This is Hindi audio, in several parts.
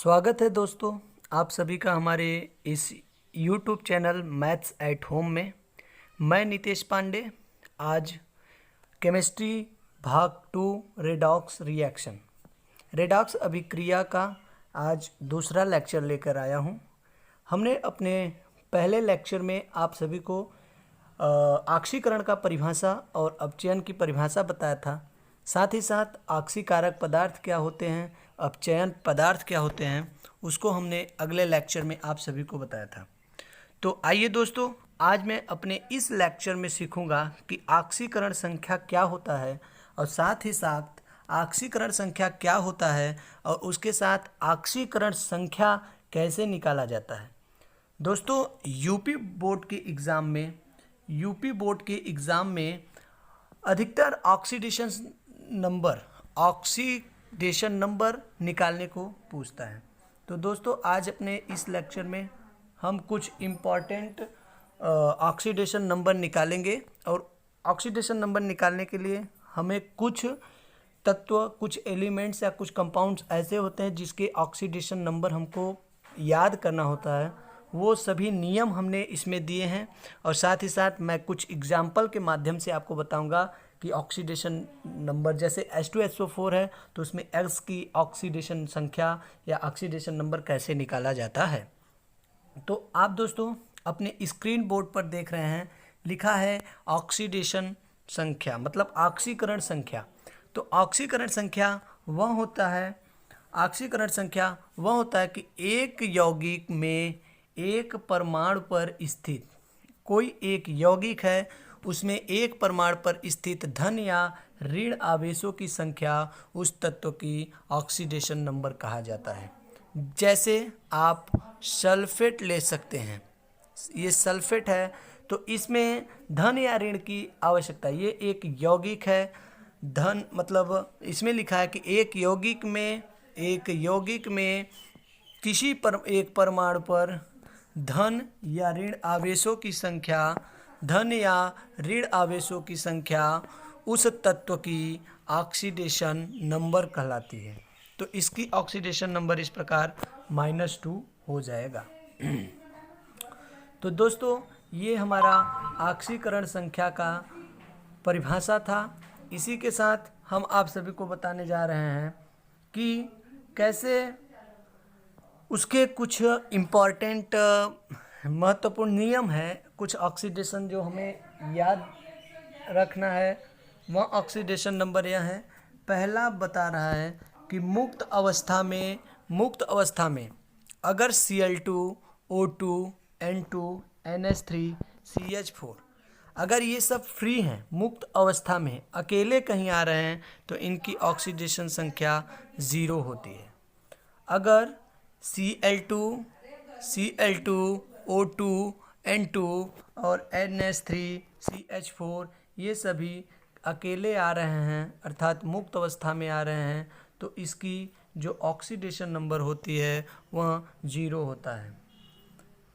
स्वागत है दोस्तों, आप सभी का हमारे इस YouTube channel maths at home में। मैं नितेश पांडे आज केमिस्ट्री भाग 2 रेडॉक्स रिएक्शन रेडॉक्स अभिक्रिया का आज दूसरा लेक्चर लेकर आया हूं। हमने अपने पहले लेक्चर में आप सभी को ऑक्सीकरण का परिभाषा और अपचयन की परिभाषा बताया था। साथ ही साथ ऑक्सीकारक पदार्थ क्या होते हैं, अपचयन पदार्थ क्या होते हैं, उसको हमने अगले लेक्चर में आप सभी को बताया था। तो आइए दोस्तों, आज मैं अपने इस लेक्चर में सीखूंगा कि ऑक्सीकरण संख्या क्या होता है और साथ ही साथ ऑक्सीकरण संख्या क्या होता है और उसके साथ ऑक्सीकरण संख्या कैसे निकाला जाता है। दोस्तों, यूपी बोर्ड के एग्ज़ाम में अधिकतर ऑक्सीडेशन नंबर निकालने को पूछता है। तो दोस्तों, आज अपने इस लेक्चर में हम कुछ इम्पॉर्टेंट ऑक्सीडेशन नंबर निकालेंगे और ऑक्सीडेशन नंबर निकालने के लिए हमें कुछ तत्व, कुछ एलिमेंट्स या कुछ कंपाउंड्स ऐसे होते हैं जिसके ऑक्सीडेशन नंबर हमको याद करना होता है। वो सभी नियम हमने इसमें दिए हैं और साथ ही साथ मैं कुछ एग्जाम्पल के माध्यम से आपको बताऊंगा कि ऑक्सीडेशन नंबर जैसे H2SO4 है तो उसमें X की ऑक्सीडेशन संख्या या ऑक्सीडेशन नंबर कैसे निकाला जाता है। तो आप दोस्तों अपने स्क्रीन बोर्ड पर देख रहे हैं, लिखा है ऑक्सीडेशन संख्या मतलब ऑक्सीकरण संख्या। तो ऑक्सीकरण संख्या वह होता है कि एक यौगिक में एक परमाणु पर स्थित कोई एक यौगिक है, उसमें एक परमाणु पर स्थित धन या ऋण आवेशों की संख्या उस तत्व की ऑक्सीडेशन नंबर कहा जाता है। जैसे आप सल्फेट ले सकते हैं, ये सल्फेट है तो इसमें धन या ऋण की आवश्यकता, ये एक यौगिक है। धन मतलब इसमें लिखा है कि एक यौगिक में किसी पर एक परमाणु पर धन या ऋण आवेशों की संख्या उस तत्व की ऑक्सीडेशन नंबर कहलाती है। तो इसकी ऑक्सीडेशन नंबर इस प्रकार -2 हो जाएगा। तो दोस्तों, ये हमारा ऑक्सीकरण संख्या का परिभाषा था। इसी के साथ हम आप सभी को बताने जा रहे हैं कि कैसे उसके कुछ इम्पॉर्टेंट महत्वपूर्ण नियम है, कुछ ऑक्सीडेशन जो हमें याद रखना है। वह ऑक्सीडेशन नंबर यह है। पहला बता रहा है कि मुक्त अवस्था में अगर Cl2, O2, N2, NH3, CH4 अगर ये सब फ्री हैं, मुक्त अवस्था में अकेले कहीं आ रहे हैं तो इनकी ऑक्सीडेशन संख्या 0 होती है। अगर Cl2, O2, N2 और NH3, CH4 ये सभी अकेले आ रहे हैं अर्थात मुक्त अवस्था में आ रहे हैं तो इसकी जो ऑक्सीडेशन नंबर होती है वह 0 होता है।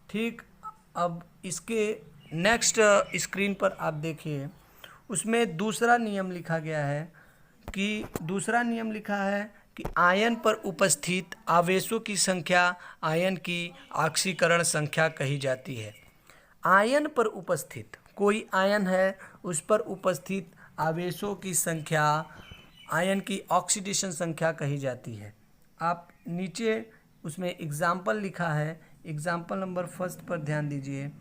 ठीक, अब इसके नेक्स्ट स्क्रीन पर आप देखिए, उसमें दूसरा नियम लिखा है कि आयन पर उपस्थित आवेशों की संख्या आयन की ऑक्सीकरण संख्या कही जाती है। आयन पर उपस्थित कोई आयन है, उस पर उपस्थित आवेशों की संख्या आयन की ऑक्सीडेशन संख्या कही जाती है। आप नीचे उसमें एग्जाम्पल लिखा है, एग्जाम्पल नंबर फर्स्ट पर ध्यान दीजिए।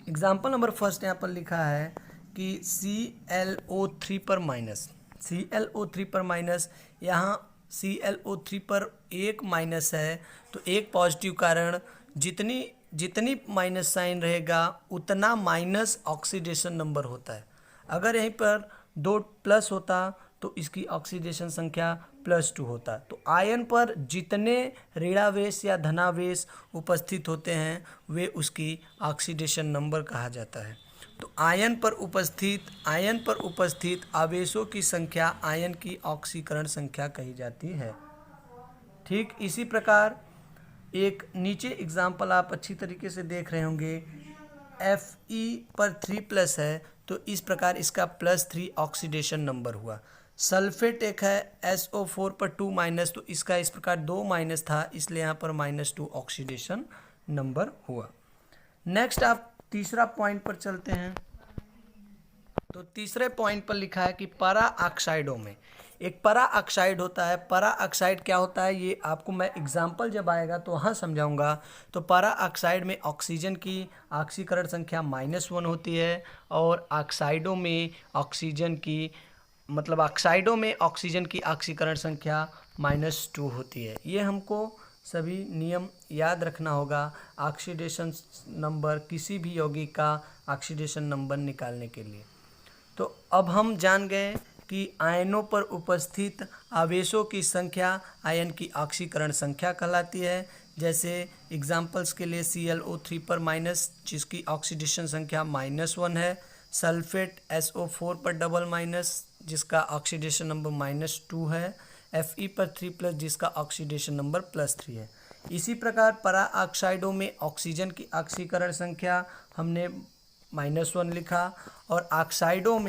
एग्जाम्पल नंबर फर्स्ट यहाँ पर लिखा है कि ClO3 पर माइनस, यहाँ ClO3 पर एक माइनस है तो एक पॉजिटिव कारण जितनी माइनस साइन रहेगा उतना माइनस ऑक्सीडेशन नंबर होता है। अगर यहीं पर 2 प्लस होता तो इसकी ऑक्सीडेशन संख्या +2 होता। तो आयन पर जितने ऋणावेश या धनावेश उपस्थित होते हैं वे उसकी ऑक्सीडेशन नंबर कहा जाता है। तो आयन पर उपस्थित आवेशों की संख्या आयन की ऑक्सीकरण संख्या कही जाती है। ठीक इसी प्रकार एक नीचे एग्जाम्पल आप अच्छी तरीके से देख रहे होंगे, Fe पर 3+ है तो इस प्रकार इसका +3 ऑक्सीडेशन नंबर हुआ। सल्फेट एक है SO4 पर 2 माइनस, तो इसका इस प्रकार 2 माइनस था, इसलिए यहाँ पर -2 ऑक्सीडेशन नंबर हुआ। नेक्स्ट आप तीसरा पॉइंट पर चलते हैं। तो तीसरे पॉइंट पर लिखा है कि para ऑक्साइडों में एक para ऑक्साइड होता है। para ऑक्साइड क्या होता है ये आपको मैं एग्जाम्पल जब आएगा तो वहाँ समझाऊंगा। तो para ऑक्साइड में ऑक्सीजन की ऑक्सीकरण संख्या -1 होती है और ऑक्साइडों में ऑक्सीजन की ऑक्साइडों में ऑक्सीजन की ऑक्सीकरण संख्या -2 होती है। ये हमको सभी नियम याद रखना होगा ऑक्सीडेशन नंबर, किसी भी यौगिक का ऑक्सीडेशन नंबर निकालने के लिए। तो अब हम जान गए कि आयनों पर उपस्थित आवेशों की संख्या आयन की ऑक्सीकरण संख्या कहलाती है। जैसे एग्जाम्पल्स के लिए ClO3 पर माइनस, जिसकी ऑक्सीडेशन संख्या -1 है। सल्फेट SO4 पर डबल माइनस, जिसका ऑक्सीडेशन नंबर -2 है। Fe पर 3+, जिसका ऑक्सीडेशन नंबर +3 है। इसी प्रकार para ऑक्साइडों में ऑक्सीजन की ऑक्सीकरण संख्या हमने -1 लिखा और ऑक्साइडों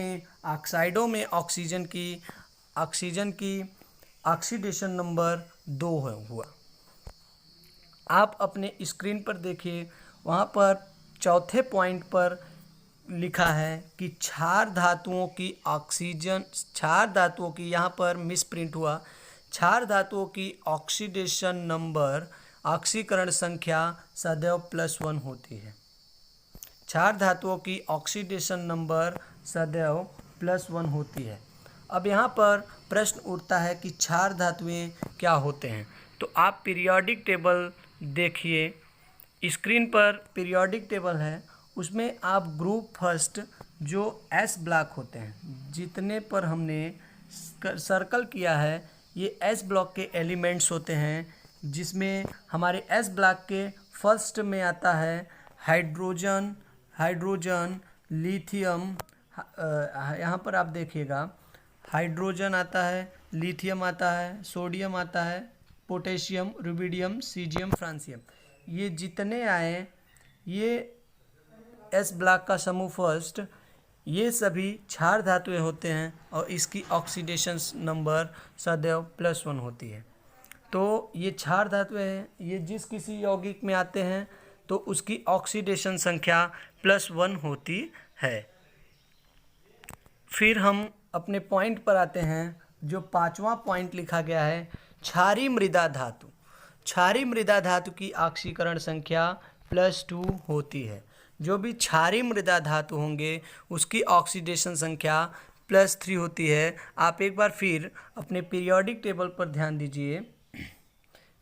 में ऑक्सीजन की ऑक्सीडेशन नंबर 2 हुआ। आप अपने स्क्रीन पर देखिए, वहाँ पर चौथे पॉइंट पर लिखा है कि क्षार धातुओं की यहाँ पर मिसप्रिंट हुआ। क्षार धातुओं की ऑक्सीडेशन नंबर ऑक्सीकरण संख्या सदैव +1 होती है। क्षार धातुओं की ऑक्सीडेशन नंबर सदैव +1 होती है। अब यहाँ पर प्रश्न उठता है कि क्षार धातुएं क्या होते हैं। तो आप पीरियोडिक टेबल देखिए, स्क्रीन पर पीरियोडिक टेबल है, उसमें आप ग्रुप फर्स्ट जो S ब्लॉक होते हैं, जितने पर हमने सर्कल किया है, ये S ब्लॉक के एलिमेंट्स होते हैं। जिसमें हमारे S ब्लॉक के फर्स्ट में आता है हाइड्रोजन, लिथियम, यहाँ पर आप देखिएगा हाइड्रोजन आता है, लिथियम आता है, सोडियम आता है, पोटेशियम, रुबिडियम, सीजियम, फ्रांसियम। ये जितने आए, ये S ब्लॉक का समूह फर्स्ट, ये सभी क्षार धातुएं होते हैं और इसकी ऑक्सीडेशन नंबर सदैव +1 होती है। तो ये क्षार धातुएं हैं, ये जिस किसी यौगिक में आते हैं तो उसकी ऑक्सीडेशन संख्या +1 होती है। फिर हम अपने पॉइंट पर आते हैं। जो 5वां पॉइंट लिखा गया है, क्षारीय मृदा धातु। क्षारीय मृदा धातु की ऑक्सीकरण संख्या +2 होती है। जो भी क्षारीय मृदा धातु होंगे उसकी ऑक्सीडेशन संख्या +3 होती है। आप एक बार फिर अपने पीरियोडिक टेबल पर ध्यान दीजिए।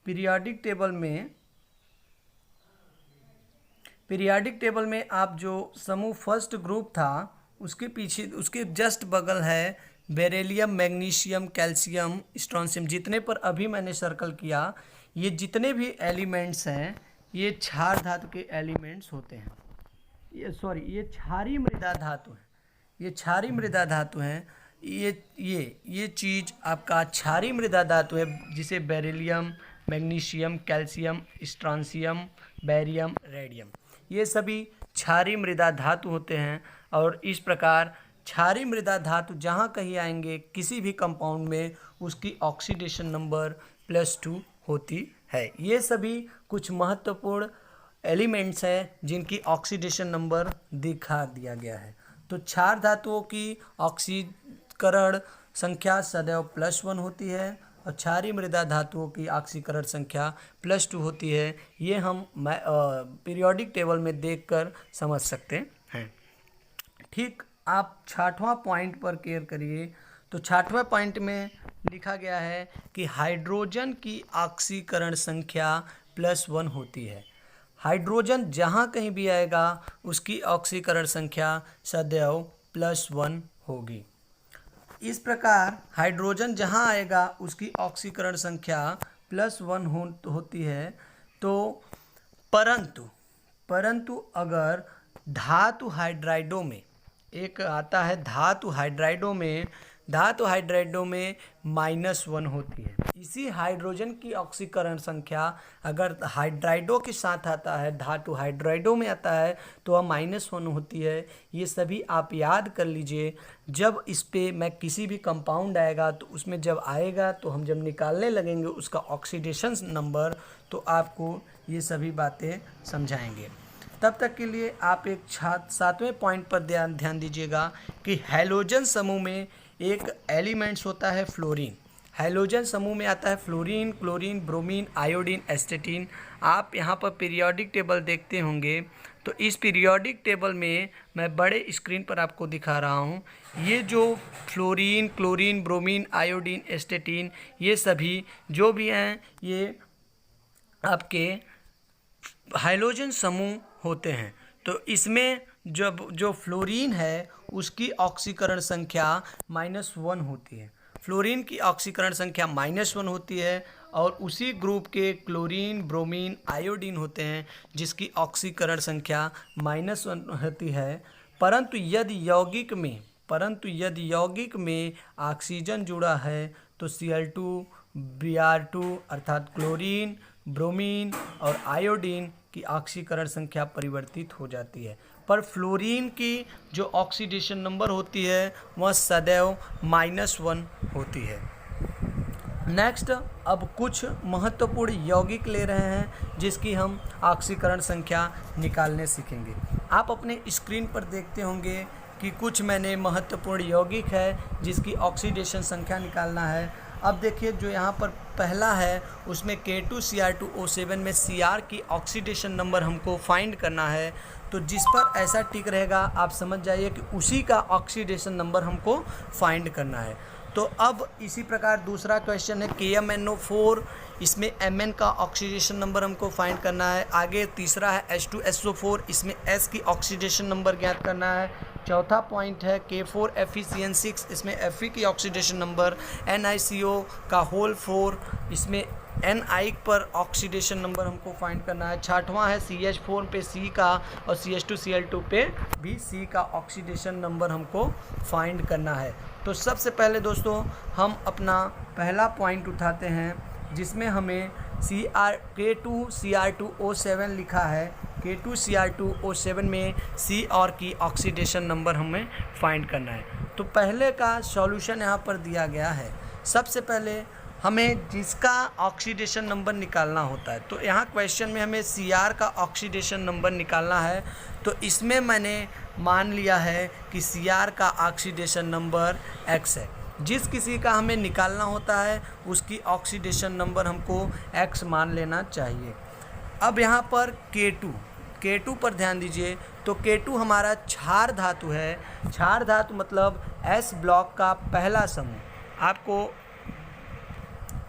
पीरियोडिक टेबल में आप जो समूह फर्स्ट ग्रुप था, उसके पीछे, उसके जस्ट बगल है बेरिलियम, मैग्नीशियम, कैल्शियम, स्ट्रोंशियम, जितने पर अभी मैंने सर्कल किया, ये जितने भी एलिमेंट्स हैं ये क्षार धातु के एलिमेंट्स होते हैं। ये क्षारीय मृदा धातु है, ये क्षारीय मृदा धातु हैं। ये चीज़ आपका क्षारीय मृदा धातु है, जिसे beryllium, magnesium, calcium, strontium, barium, radium, ये सभी क्षारीय मृदा धातु होते हैं। और इस प्रकार क्षारीय मृदा धातु जहाँ कहीं आएंगे किसी भी कंपाउंड में, उसकी ऑक्सीडेशन नंबर +2 होती है। ये सभी कुछ महत्वपूर्ण एलिमेंट्स हैं जिनकी ऑक्सीडेशन नंबर दिखा दिया गया है। तो क्षार धातुओं की ऑक्सीकरण संख्या सदैव +1 होती है और क्षारीय मृदा धातुओं की ऑक्सीकरण संख्या +2 होती है। ये हम पीरियोडिक टेबल में देखकर समझ सकते हैं। ठीक, आप 6वां पॉइंट पर केयर करिए। तो 6वें पॉइंट में लिखा गया है कि हाइड्रोजन की ऑक्सीकरण संख्या +1 होती है। हाइड्रोजन जहाँ कहीं भी आएगा उसकी ऑक्सीकरण संख्या सदैव +1 होगी। इस प्रकार हाइड्रोजन जहाँ आएगा उसकी ऑक्सीकरण संख्या +1 होती है। तो परंतु अगर धातु हाइड्राइडों में, एक आता है धातु हाइड्राइडों में, धातु हाइड्राइडों में -1 होती है। इसी हाइड्रोजन की ऑक्सीकरण संख्या अगर हाइड्राइडों के साथ आता है, धातु हाइड्राइडों में आता है, तो वह -1 होती है। ये सभी आप याद कर लीजिए। जब इस पे मैं किसी भी कंपाउंड आएगा तो उसमें जब आएगा तो हम जब निकालने लगेंगे उसका ऑक्सीडेशन नंबर, तो आपको ये सभी बातें समझाएंगे। तब तक के लिए आप एक 7वें पॉइंट पर ध्यान दीजिएगा कि हैलोजन समूह में एक एलिमेंट्स होता है फ्लोरीन। हैलोजन समूह में आता है फ्लोरीन, क्लोरीन, ब्रोमीन, आयोडीन, एस्टेटीन। आप यहाँ पर पीरियोडिक टेबल देखते होंगे, तो इस पीरियोडिक टेबल में मैं बड़े स्क्रीन पर आपको दिखा रहा हूँ। ये जो फ्लोरीन, क्लोरीन, ब्रोमीन, आयोडीन, एस्टेटीन, ये सभी जो भी हैं ये आपके हाइड्रोजन समूह होते हैं। तो इसमें जब जो फ्लोरीन है उसकी ऑक्सीकरण संख्या -1 होती है। फ्लोरीन की ऑक्सीकरण संख्या -1 होती है और उसी ग्रुप के क्लोरीन, ब्रोमीन, आयोडीन होते हैं जिसकी ऑक्सीकरण संख्या -1 होती है। परंतु यदि यौगिक में ऑक्सीजन जुड़ा है तो Cl2, Br2 अर्थात क्लोरीन, ब्रोमीन और आयोडीन की ऑक्सीकरण संख्या परिवर्तित हो जाती है। पर फ्लोरीन की जो ऑक्सीडेशन नंबर होती है वह सदैव -1 होती है। नेक्स्ट, अब कुछ महत्वपूर्ण यौगिक ले रहे हैं जिसकी हम ऑक्सीकरण संख्या निकालने सीखेंगे। आप अपने स्क्रीन पर देखते होंगे कि कुछ मैंने महत्वपूर्ण यौगिक है जिसकी ऑक्सीडेशन संख्या निकालना है। अब देखिए जो यहाँ पर पहला है उसमें K2Cr2O7 में Cr की ऑक्सीडेशन नंबर हमको फाइंड करना है। तो जिस पर ऐसा टिक रहेगा आप समझ जाइए कि उसी का ऑक्सीडेशन नंबर हमको फाइंड करना है। तो अब इसी प्रकार दूसरा क्वेश्चन है KMnO4, इसमें Mn का ऑक्सीडेशन नंबर हमको फाइंड करना है। आगे तीसरा है H2SO4, इसमें S की ऑक्सीडेशन नंबर ज्ञात करना है। चौथा पॉइंट है K4FeCN6, इसमें Fe की ऑक्सीडेशन नंबर। NiCO का होल 4, इसमें Ni पर ऑक्सीडेशन नंबर हमको फाइंड करना है। छठवां है CH4 पे C का और CH2Cl2 पे भी C का ऑक्सीडेशन नंबर हमको फाइंड करना है। तो सबसे पहले दोस्तों हम अपना पहला पॉइंट उठाते हैं जिसमें हमें K2Cr2O7 लिखा है। K2Cr2O7 में C और की ऑक्सीडेशन नंबर हमें फाइंड करना है। तो पहले का सॉल्यूशन यहाँ पर दिया गया है। सबसे पहले हमें जिसका ऑक्सीडेशन नंबर निकालना होता है, तो यहाँ क्वेश्चन में हमें Cr का ऑक्सीडेशन नंबर निकालना है। तो इसमें मैंने मान लिया है कि Cr का ऑक्सीडेशन नंबर X है। जिस किसी का हमें निकालना होता है उसकी ऑक्सीडेशन नंबर हमको X मान लेना चाहिए। अब यहाँ पर K2 पर ध्यान दीजिए। तो K2 हमारा क्षार धातु है। क्षार धातु मतलब S ब्लॉक का पहला समूह। आपको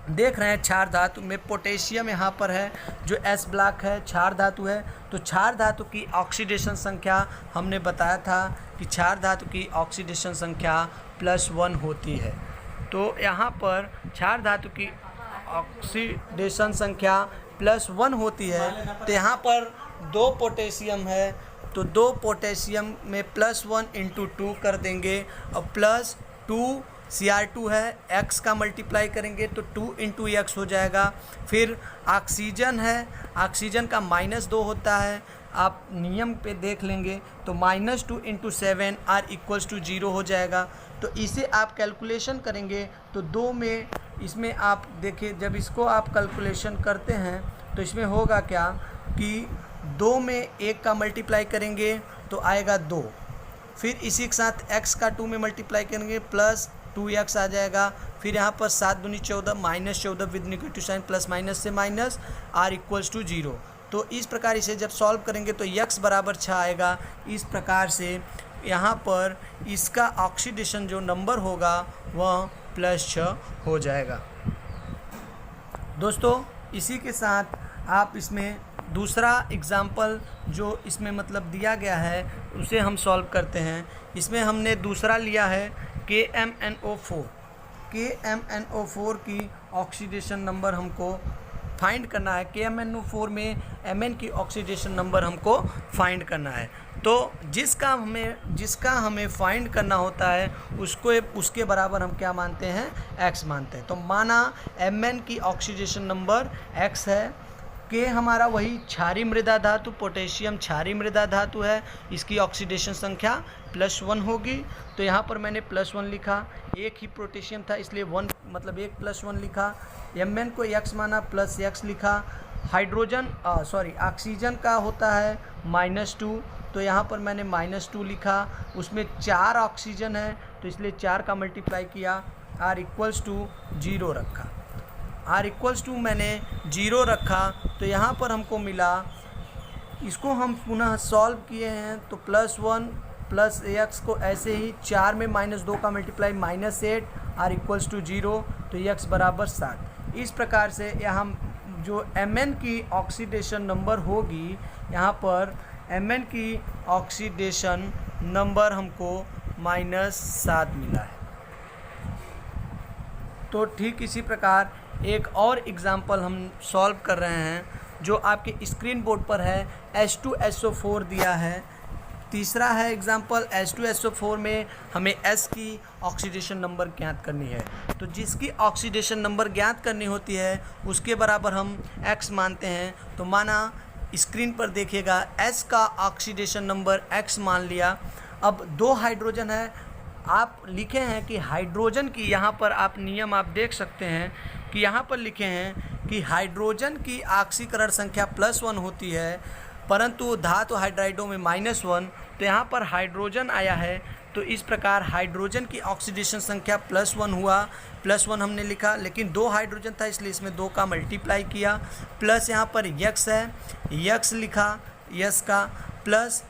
देख रहे हैं क्षार धातु में पोटेशियम यहाँ पर है जो S ब्लॉक है, क्षार धातु है। तो क्षार धातु की ऑक्सीडेशन संख्या हमने बताया था कि क्षार धातु की ऑक्सीडेशन संख्या +1 होती है। तो यहाँ पर क्षार धातु की ऑक्सीडेशन संख्या +1 होती है। तो यहाँ पर 2 पोटेशियम है, तो 2 पोटेशियम में +1 × 2 कर देंगे और +2 Cr2 है, X का मल्टीप्लाई करेंगे तो 2 × X हो जाएगा। फिर ऑक्सीजन है, ऑक्सीजन का -2 होता है। आप नियम पे देख लेंगे तो -2 × 7 R = 0 हो जाएगा। तो इसे आप कैलकुलेशन करेंगे तो 2 में इसमें आप देखिए जब इसको आप कैलकुलेशन करते हैं तो इसमें होगा क्या कि 2 में 1 का मल्टीप्लाई करेंगे तो आएगा 2। फिर इसी के साथ X का 2 में मल्टीप्लाई करेंगे +2X आ जाएगा। फिर यहाँ पर 7 दूनी 14 -14 विद नेगेटिव साइन +- से माइनस R = 0। तो इस प्रकार इसे जब सॉल्व करेंगे तो X = 6 आएगा। इस प्रकार से यहाँ पर इसका ऑक्सीडेशन जो नंबर होगा वह +6 हो जाएगा। दोस्तों इसी के साथ आप इसमें दूसरा एग्जाम्पल जो इसमें मतलब दिया गया है उसे हम सॉल्व करते हैं। इसमें हमने दूसरा लिया है KMnO4। KMnO4 की ऑक्सीडेशन नंबर हमको फाइंड करना है। KMnO4 में Mn की ऑक्सीडेशन नंबर हमको फाइंड करना है। तो जिसका हमें फाइंड करना होता है उसके बराबर हम क्या मानते हैं, x मानते हैं। तो माना Mn की ऑक्सीडेशन नंबर x है, के हमारा वही क्षारीय मृदा धातु, पोटेशियम क्षारीय मृदा धातु है, इसकी ऑक्सीडेशन संख्या +1 होगी। तो यहाँ पर मैंने +1 लिखा, एक ही पोटेशियम था इसलिए 1 मतलब 1 + 1 लिखा। Mn को x माना +x लिखा। ऑक्सीजन का होता है -2, तो यहाँ पर मैंने -2 लिखा। उसमें 4 ऑक्सीजन है तो इसलिए 4 का मल्टीप्लाई किया, r = 0 रखा। r = मैंने 0 रखा तो यहाँ पर हमको मिला, इसको हम पुनः सॉल्व किए हैं तो +1 + x को ऐसे ही 4 में -2 का मल्टीप्लाई -8, r = 0, तो x = 7। इस प्रकार से यहाँ जो Mn की ऑक्सीडेशन नंबर होगी, यहाँ पर Mn की ऑक्सीडेशन नंबर हमको -7 मिला है। तो ठीक इसी प्रकार एक और एग्ज़ाम्पल हम सॉल्व कर रहे हैं जो आपके स्क्रीन बोर्ड पर है। H2SO4 दिया है। तीसरा है एग्ज़ाम्पल, H2SO4 में हमें S की ऑक्सीडेशन नंबर ज्ञात करनी है। तो जिसकी ऑक्सीडेशन नंबर ज्ञात करनी होती है उसके बराबर हम x मानते हैं। तो माना स्क्रीन पर देखिएगा, S का ऑक्सीडेशन नंबर x मान लिया। अब 2 हाइड्रोजन है, आप लिखे हैं कि हाइड्रोजन की, यहाँ पर आप नियम आप देख सकते हैं कि यहाँ पर लिखे हैं कि हाइड्रोजन की ऑक्सीकरण संख्या +1 होती है, परंतु धातु हाइड्राइडों में -1। तो यहाँ पर हाइड्रोजन आया है तो इस प्रकार हाइड्रोजन की ऑक्सीडेशन संख्या +1 हुआ। +1 हमने लिखा, लेकिन 2 हाइड्रोजन था इसलिए इसमें 2 का मल्टीप्लाई किया। प्लस यहाँ पर x है, x लिखा, यस का प्लस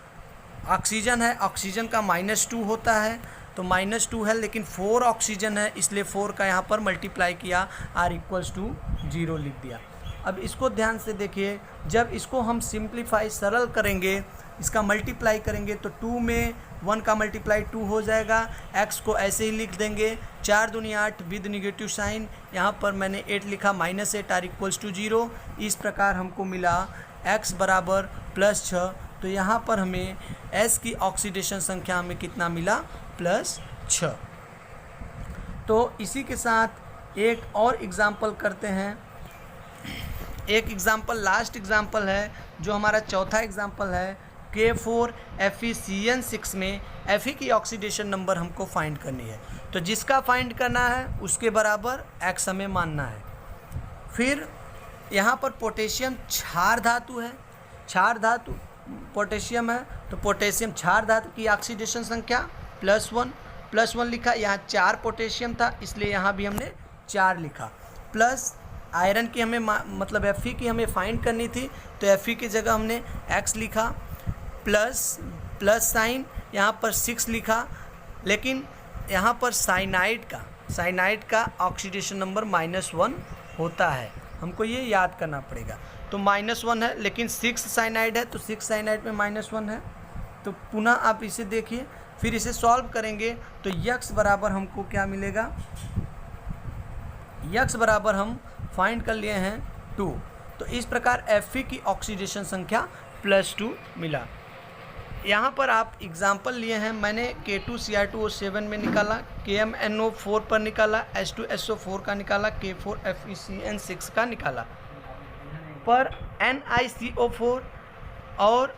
ऑक्सीजन है, ऑक्सीजन का -2 होता है तो -2 है, लेकिन 4 ऑक्सीजन है इसलिए 4 का यहाँ पर मल्टीप्लाई किया, r = 0 लिख दिया। अब इसको ध्यान से देखिए, जब इसको हम सिंप्लीफाई सरल करेंगे, इसका मल्टीप्लाई करेंगे तो 2 में 1 का मल्टीप्लाई 2 हो जाएगा। x को ऐसे ही लिख देंगे, 4 दूनी 8 विद निगेटिव साइन, यहाँ पर मैंने 8 लिखा, -8, r = 0। इस प्रकार हमको मिला x = +6। तो यहाँ पर हमें S की ऑक्सीडेशन संख्या हमें कितना मिला, +6। तो इसी के साथ एक और एग्ज़ाम्पल करते हैं। एक एग्ज़ाम्पल लास्ट एग्ज़ाम्पल है जो हमारा चौथा एग्ज़ाम्पल है। K4FeCN6 में Fe की ऑक्सीडेशन नंबर हमको फाइंड करनी है। तो जिसका फाइंड करना है उसके बराबर x हमें मानना है। फिर यहाँ पर पोटेशियम क्षार धातु है, क्षार धातु पोटेशियम है तो पोटेशियम क्षार धातु की ऑक्सीडेशन संख्या +1 लिखा। यहाँ 4 पोटेशियम था इसलिए यहाँ भी हमने 4 लिखा। प्लस आयरन की हमें मतलब Fe की हमें फाइंड करनी थी तो Fe की जगह हमने x लिखा, प्लस साइन यहाँ पर 6 लिखा। लेकिन यहाँ पर साइनाइड का ऑक्सीडेशन नंबर -1 होता है, हमको ये याद करना पड़ेगा। तो -1 है, लेकिन 6 साइनाइड है तो 6 साइनाइड में -1 है। तो पुनः आप इसे देखिए, फिर इसे सॉल्व करेंगे तो x बराबर हमको क्या मिलेगा, x बराबर हम फाइंड कर लिए हैं 2। तो इस प्रकार Fe की ऑक्सीडेशन संख्या +2 मिला। यहाँ पर आप एग्जाम्पल लिए हैं, मैंने K2Cr2O7 में निकाला, KMNO4 पर निकाला, H2SO4 का निकाला, K4FeCN6 का निकाला। पर NiCO4 और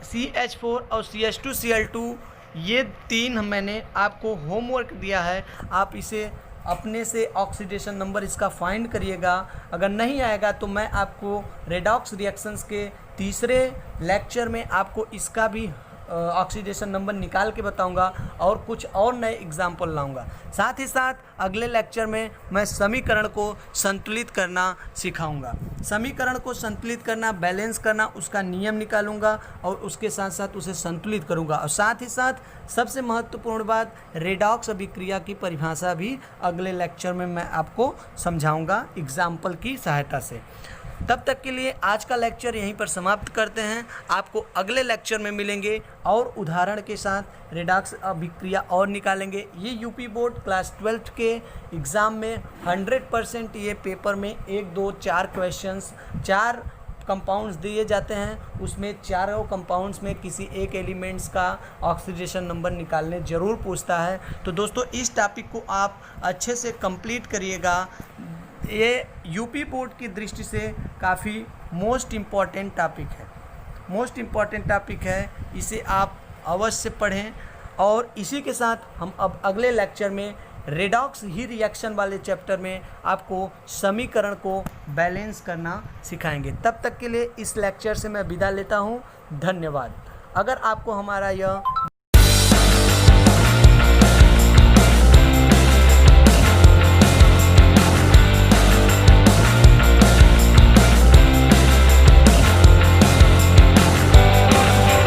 CH4 और CH2Cl2 ये 3 मैंने आपको होमवर्क दिया है। आप इसे अपने से ऑक्सीडेशन नंबर इसका फाइंड करिएगा। अगर नहीं आएगा तो मैं आपको रेडॉक्स रिएक्शंस के तीसरे लेक्चर में आपको इसका भी ऑक्सीडेशन नंबर निकाल के बताऊंगा और कुछ और नए एग्जाम्पल लाऊंगा। साथ ही साथ अगले लेक्चर में मैं समीकरण को संतुलित करना सिखाऊंगा। समीकरण को संतुलित करना, बैलेंस करना, उसका नियम निकालूंगा और उसके साथ साथ उसे संतुलित करूंगा। और साथ ही साथ सबसे महत्वपूर्ण बात, रेडॉक्स अभिक्रिया की परिभाषा भी अगले लेक्चर में मैं आपको समझाऊंगा एग्जाम्पल की सहायता से। तब तक के लिए आज का लेक्चर यहीं पर समाप्त करते हैं। आपको अगले लेक्चर में मिलेंगे और उदाहरण के साथ रेडॉक्स अभिक्रिया और निकालेंगे। ये यूपी बोर्ड क्लास 12 के एग्ज़ाम में 100% ये पेपर में 1, 2, 4 क्वेश्चंस, 4 कंपाउंड्स दिए जाते हैं उसमें चारों कंपाउंड्स में किसी एक एलिमेंट्स का ऑक्सीडेशन नंबर निकालने ज़रूर पूछता है। तो दोस्तों इस टॉपिक को आप अच्छे से कंप्लीट करिएगा। ये यूपी बोर्ड की दृष्टि से काफ़ी मोस्ट इम्पॉर्टेंट टॉपिक है, इसे आप अवश्य पढ़ें। और इसी के साथ हम अब अगले लेक्चर में रेडॉक्स ही रिएक्शन वाले चैप्टर में आपको समीकरण को बैलेंस करना सिखाएंगे। तब तक के लिए इस लेक्चर से मैं विदा लेता हूँ। धन्यवाद। अगर आपको हमारा यह